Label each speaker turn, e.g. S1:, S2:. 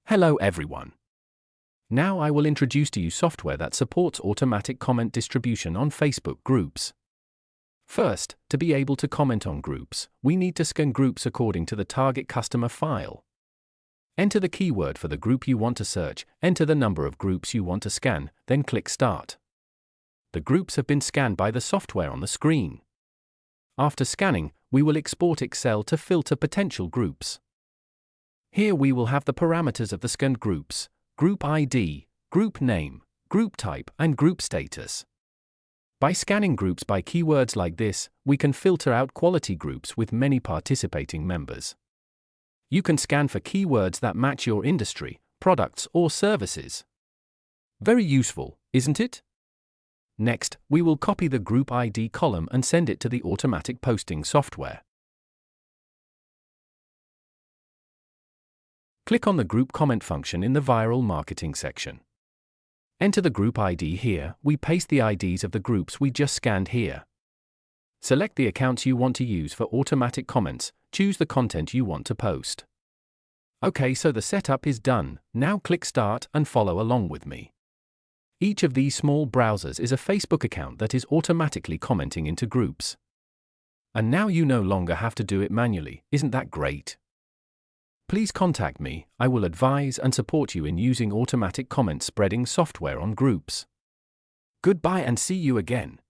S1: Hello everyone. Now I will introduce to you software that supports automatic comment distribution on Facebook groups. First, to be able to comment on groups, we need to scan groups according to the target customer file. Enter the keyword for the group you want to search, enter the number of groups you want to scan, then click Start. The groups have been scanned by the software on the screen. After scanning, we will export Excel to filter potential groups. Here we will have the parameters of the scanned groups: group ID, group name, group type, and group status. By scanning groups by keywords like this, we can filter out quality groups with many participating members. You can scan for keywords that match your industry, products, or services. Very useful, isn't it? Next, we will copy the group ID column and send it to the automatic posting software. Click on the group comment function in the viral marketing section. Enter the group ID here. We paste the IDs of the groups we just scanned here. Select the accounts you want to use for automatic comments, choose the content you want to post. Okay, so the setup is done. Now click Start and follow along with me. Each of these small browsers is a Facebook account that is automatically commenting into groups. And now you no longer have to do it manually. Isn't that great? Please contact me. I will advise and support you in using automatic comment spreading software on groups. Goodbye and see you again.